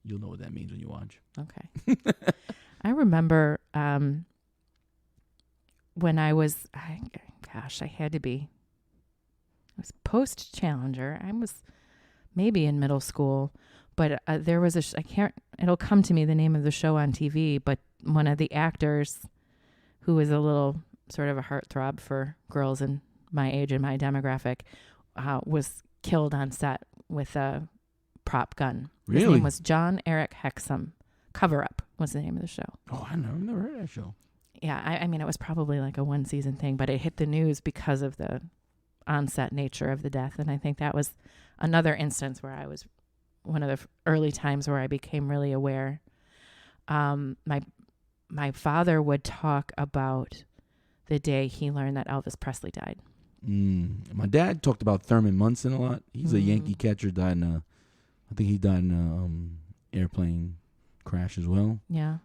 You'll know what that means when you watch. Okay. I remember when I was, I had to be, I was post-Challenger. I was maybe in middle school, but there was it'll come to me, the name of the show on TV, but one of the actors who was a little sort of a heartthrob for girls in my age and my demographic was killed on set with a prop gun. Really? His name was John Eric Hexum. Cover Up was the name of the show. Oh, I've never heard of that show. Yeah, I mean, it was probably like a one-season thing, but it hit the news because of the on-set nature of the death. And I think that was another instance where I was one of the early times where I became really aware. My father would talk about the day he learned that Elvis Presley died. My dad talked about Thurman Munson a lot. He's a Yankee catcher, I think he died in an airplane crash as well. Yeah.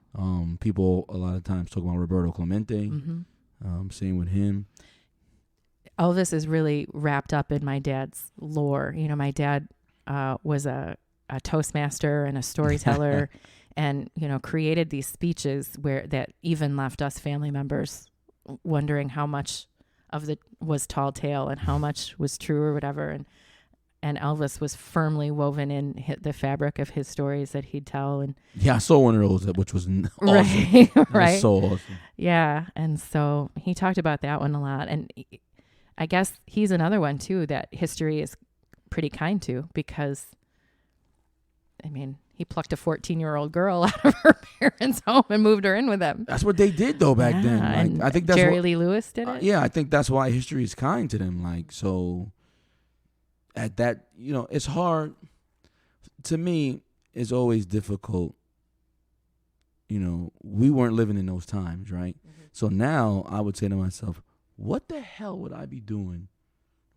People a lot of times talk about Roberto Clemente. Same with him. Elvis is really wrapped up in my dad's lore. You know, my dad was a Toastmaster and a storyteller and, you know, created these speeches that even left us family members wondering how much of the was tall tale and how much was true or whatever. Elvis was firmly woven in the fabric of his stories that he'd tell. And yeah, I saw one of those, which was awesome. Right, right. Was so awesome. Yeah, and so he talked about that one a lot. And I guess he's another one, too, that history is pretty kind to, because, I mean, he plucked a 14-year-old girl out of her parents' home and moved her in with him. That's what they did, though, back then. Like, And I think that's Jerry Lee Lewis did it. Yeah, I think that's why history is kind to them. Like, so at that, it's hard. To me, it's always difficult. We weren't living in those times, right? Mm-hmm. So now I would say to myself, what the hell would I be doing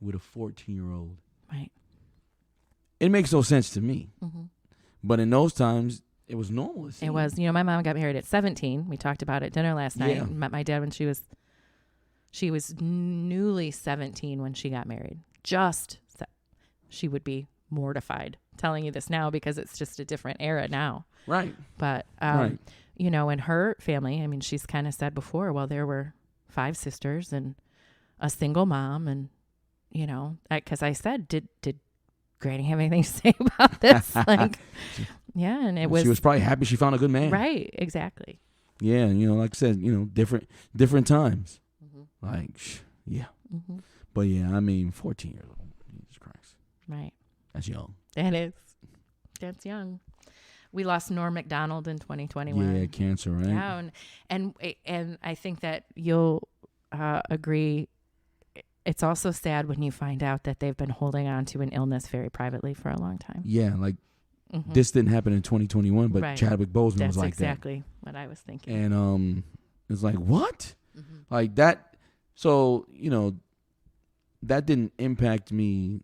with a 14-year-old? Right. It makes no sense to me. Mm-hmm. But in those times, it was normal. It was. My mom got married at 17. We talked about it at dinner last night. Yeah. Met my dad when she was newly 17 when she got married. She would be mortified telling you this now because it's just a different era now. Right. But, right. In her family, I mean, she's kind of said before, well, there were 5 sisters and a single mom. And, because I said, did Granny have anything to say about this? Like, yeah. And she was probably happy she found a good man. Right. Exactly. Yeah. And, like I said, different times. Mm-hmm. Like, yeah. Mm-hmm. But yeah, I mean, 14 years old. Jesus Christ. Right. That's young. That is. That's young. We lost Norm Macdonald in 2021. Yeah, cancer, right? Yeah, and I think that you'll agree. It's also sad when you find out that they've been holding on to an illness very privately for a long time. Yeah, like this didn't happen in 2021, but right. Chadwick Boseman was like That's exactly what I was thinking. And it's like, what? Mm-hmm. Like that. So, that didn't impact me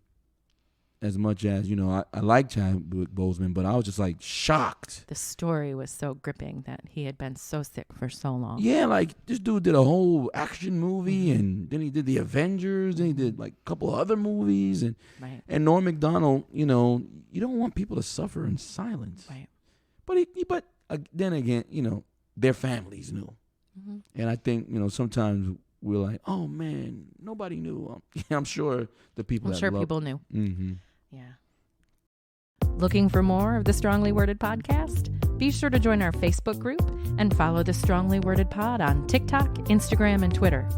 as much as, I like Chadwick Boseman, but I was just like shocked. The story was so gripping that he had been so sick for so long. Yeah, like this dude did a whole action movie, and then he did the Avengers, and he did like a couple of other movies, and right. And Norm Macdonald, you don't want people to suffer in silence. Right. But then again, their families knew, mm-hmm. And I think sometimes we're like, oh man, nobody knew. I'm sure people knew. Mm-hmm. Yeah. Looking for more of the Strongly Worded podcast? Be sure to join our Facebook group and follow the Strongly Worded Pod on TikTok, Instagram, and Twitter.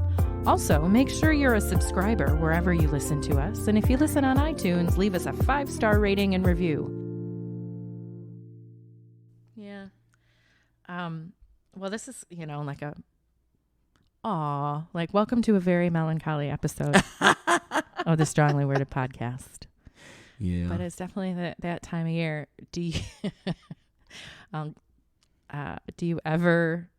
Also, make sure you're a subscriber wherever you listen to us. And if you listen on iTunes, leave us a 5-star rating and review. Yeah. Well, this is, like a... Aw, like welcome to a very melancholy episode of the Strongly Worded podcast. Yeah, but it's definitely that time of year. Do you, have you ever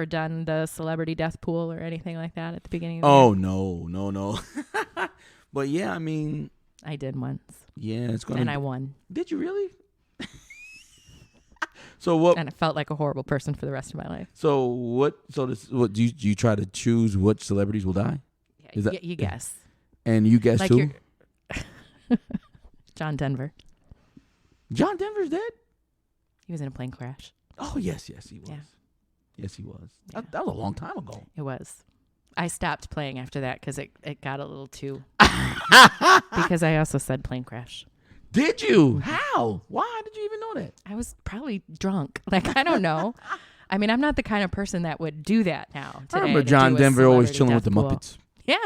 done the celebrity death pool or anything like that at the beginning of the year? No. But yeah, I mean, I did once. Yeah, it's gonna. And I won. Did you really? So what? And I felt like a horrible person for the rest of my life. So what? So this, what do you try to choose what celebrities will die? Yeah, is that, you guess. And you guess like too? John Denver. John Denver's dead? He was in a plane crash. Oh yes, he was. Yeah. Yes, he was. Yeah. That was a long time ago. It was. I stopped playing after that because it got a little too. Because I also said plane crash. Did you? How? Why did you even know that? I was probably drunk. Like, I don't know. I mean, I'm not the kind of person that would do that now. I remember John Denver always chilling with the Muppets. Yeah.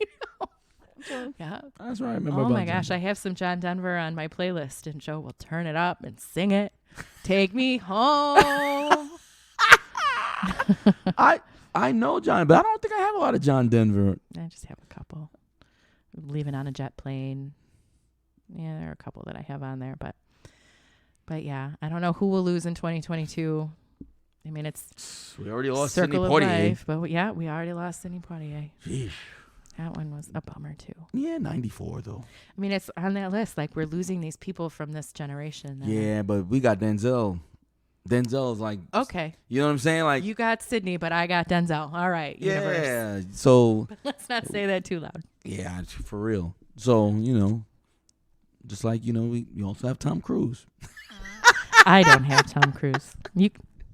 I know. Yeah. That's what I remember. Oh my gosh, I have some John Denver on my playlist, and Joe will turn it up and sing it. Take me home. I know John, but I don't think I have a lot of John Denver. I just have a couple. Leaving on a Jet Plane. Yeah, there are a couple that I have on there, but yeah, I don't know who will lose in 2022. I mean, we already lost Circle Sidney of Poitier. Life, but yeah, we already lost Sidney Poitier. Sheesh. That one was a bummer too. Yeah, 94 though. I mean, it's on that list. Like, we're losing these people from this generation. Yeah, but we got Denzel. Denzel's like, okay. You know what I'm saying? Like, you got Sidney, but I got Denzel. All right, yeah. universe. So but let's not say that too loud. Yeah, for real. So just like we also have Tom Cruise. I don't have Tom Cruise.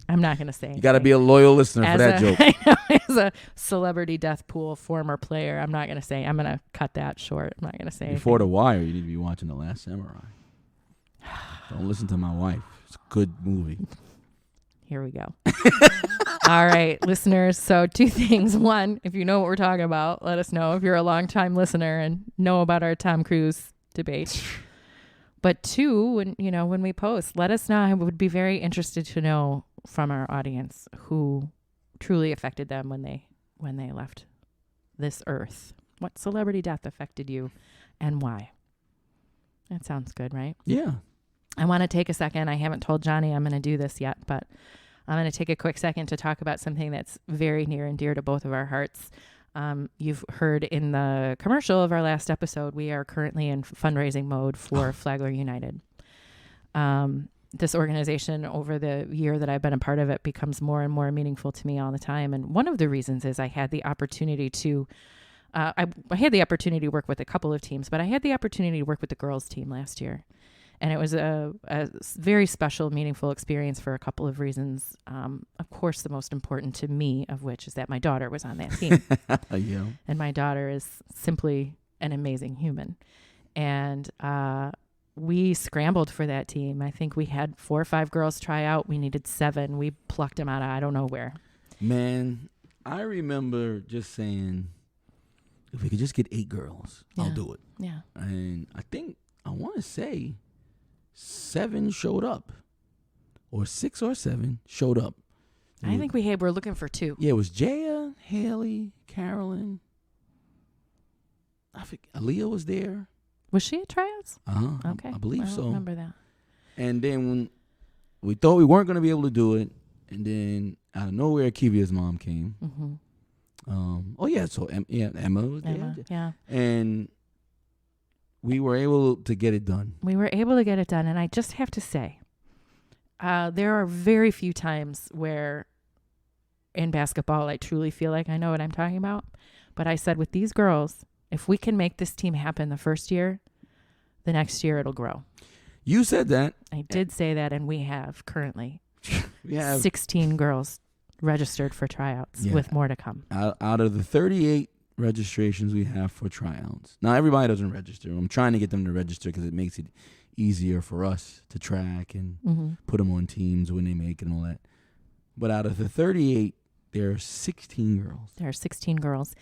I'm not going to say. You got to be a loyal listener for that joke. I know, as a celebrity death pool former player, I'm not going to say. I'm going to cut that short. I'm not going to say Before anything. The Wire, you need to be watching The Last Samurai. Don't listen to my wife. It's a good movie. Here we go. All right, listeners. So 2 things. 1, if you know what we're talking about, let us know if you're a longtime listener and know about our Tom Cruise debate. But 2, when we post, let us know. I would be very interested to know from our audience who truly affected them when they left this earth. What celebrity death affected you and why? That sounds good, right? Yeah. I want to take a second. I haven't told Johnny I'm going to do this yet, but I'm going to take a quick second to talk about something that's very near and dear to both of our hearts. You've heard in the commercial of our last episode, we are currently in fundraising mode for Flagler United. This organization, over the year that I've been a part of it, becomes more and more meaningful to me all the time. And one of the reasons is I had the opportunity to work with a couple of teams, but I had the opportunity to work with the girls team last year. And it was a very special, meaningful experience for a couple of reasons. Of course, the most important to me of which is that my daughter was on that team. Yeah. And my daughter is simply an amazing human. And we scrambled for that team. I think we had 4 or 5 girls try out. We needed 7. We plucked them out of I don't know where. Man, I remember just saying, if we could just get 8 girls, I'll do it. Yeah. And I want to say 7 showed up, or 6 or 7 showed up. I think we're looking for 2. Yeah, it was Jaya, Haley, Carolyn. I think Aaliyah was there. Was she at tryouts? Okay. I believe so. I remember that. And then when we thought we weren't going to be able to do it, and then out of nowhere, Kivia's mom came. Mm-hmm. So Emma was there. Yeah. And we were able to get it done. And I just have to say, there are very few times where in basketball I truly feel like I know what I'm talking about. But I said with these girls, if we can make this team happen the first year, the next year it'll grow. You said that. I did say that, and we have currently 16 girls registered for tryouts, with more to come. Out of the 38 registrations we have for tryouts. Now, everybody doesn't register. I'm trying to get them to register because it makes it easier for us to track and put them on teams when they make it and all that. But out of the 38, there are 16 girls. There are 16 girls.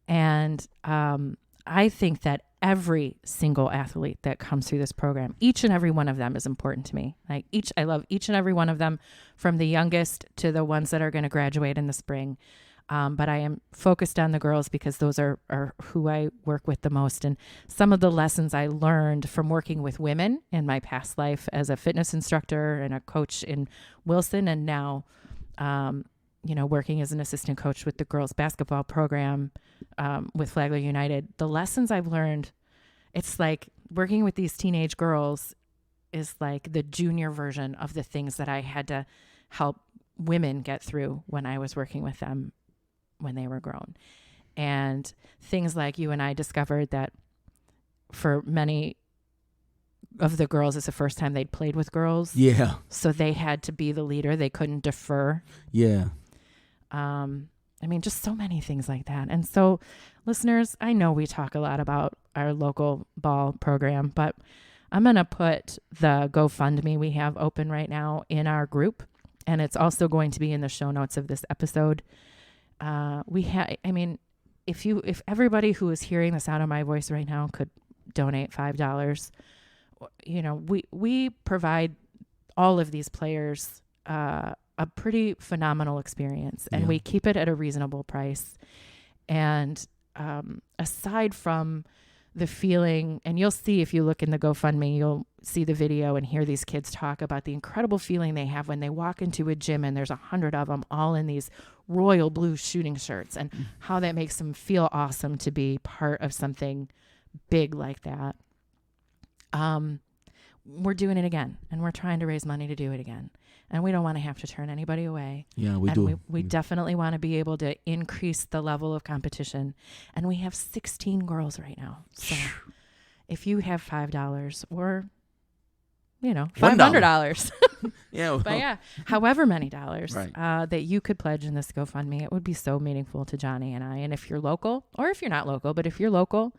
And I think that every single athlete that comes through this program, each and every one of them is important to me. I love each and every one of them, from the youngest to the ones that are going to graduate in the spring. But I am focused on the girls because those are who I work with the most. And some of the lessons I learned from working with women in my past life as a fitness instructor and a coach in Wilson, and now, working as an assistant coach with the girls basketball program with Flagler United, the lessons I've learned, it's like working with these teenage girls is like the junior version of the things that I had to help women get through when I was working with them when they were grown. And things like you and I discovered that for many of the girls, it's the first time they'd played with girls. Yeah. So they had to be the leader. They couldn't defer. Yeah. Just so many things like that. And so, listeners, I know we talk a lot about our local ball program, but I'm going to put the GoFundMe we have open right now in our group. And it's also going to be in the show notes of this episode. If everybody who is hearing the sound of my voice right now could donate $5, we provide all of these players a pretty phenomenal experience, and we keep it at a reasonable price. And aside from the feeling, and you'll see if you look in the GoFundMe, you'll see the video and hear these kids talk about the incredible feeling they have when they walk into a gym and there's 100 of them all in these royal blue shooting shirts, and how that makes them feel awesome to be part of something big like that. We're doing it again, and we're trying to raise money to do it again. And we don't want to have to turn anybody away. Yeah, we do. We definitely want to be able to increase the level of competition. And we have 16 girls right now. So if you have $5 or, $500. Yeah. But yeah, however many dollars Right. that you could pledge in this GoFundMe, it would be so meaningful to Johnny and I. And if you're local, or if you're not local, but if you're local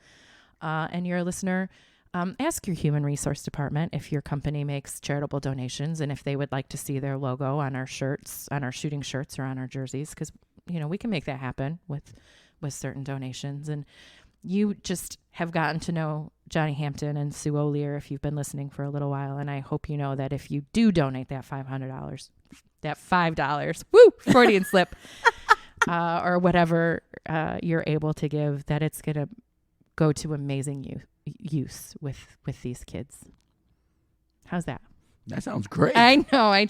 and you're a listener, ask your human resource department if your company makes charitable donations and if they would like to see their logo on our shirts, on our shooting shirts or on our jerseys, because, you know, we can make that happen with certain donations. And you just have gotten to know Johnny Hampton and Sue O'Lear if you've been listening for a little while. And I hope you know that if you do donate that $500, that $5, woo, Freudian slip, or whatever you're able to give, that it's going to go to amazing use with these kids. How's that? That sounds great. I know. I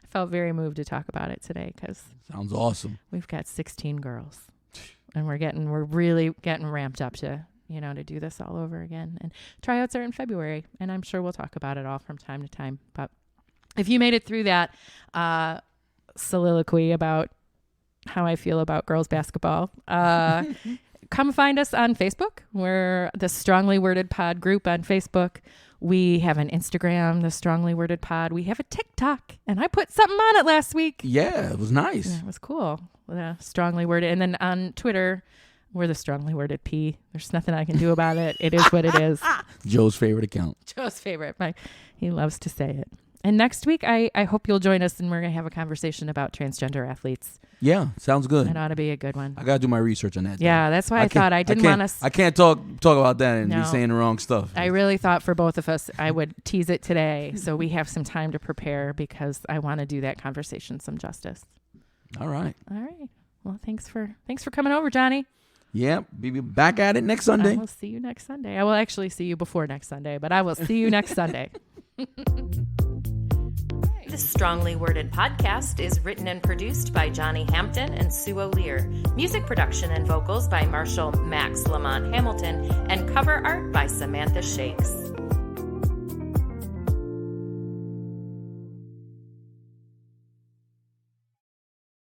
felt very moved to talk about it today because Sounds awesome. we've got 16 girls. And we're really getting ramped up to do this all over again. And tryouts are in February, and I'm sure we'll talk about it all from time to time. But if you made it through that soliloquy about how I feel about girls basketball, come find us on Facebook. We're the Strongly Worded Pod group on Facebook. We have an Instagram, the Strongly Worded Pod. We have a TikTok, and I put something on it last week. Yeah, it was nice. Yeah, it was cool. Strongly Worded. And then on Twitter, we're the Strongly Worded P. There's nothing I can do about it. It is what it is. Joe's favorite account. Joe's favorite. He loves to say it. And next week, I hope you'll join us, and we're going to have a conversation about transgender athletes. Yeah, sounds good. It ought to be a good one. I got to do my research on that. Yeah, that's why I thought I didn't want us. I can't talk about that and be saying the wrong stuff. I really thought for both of us, I would tease it today so we have some time to prepare because I want to do that conversation some justice. All right. Well, thanks for coming over, Johnny. Yeah, be back at it next Sunday. I will see you next Sunday. I will actually see you before next Sunday, but I will see you next Sunday. The Strongly Worded podcast is written and produced by Johnny Hampton and Sue O'Lear. Music production and vocals by Marshall Max LaMont Hamilton, and cover art by Samantha Shakes.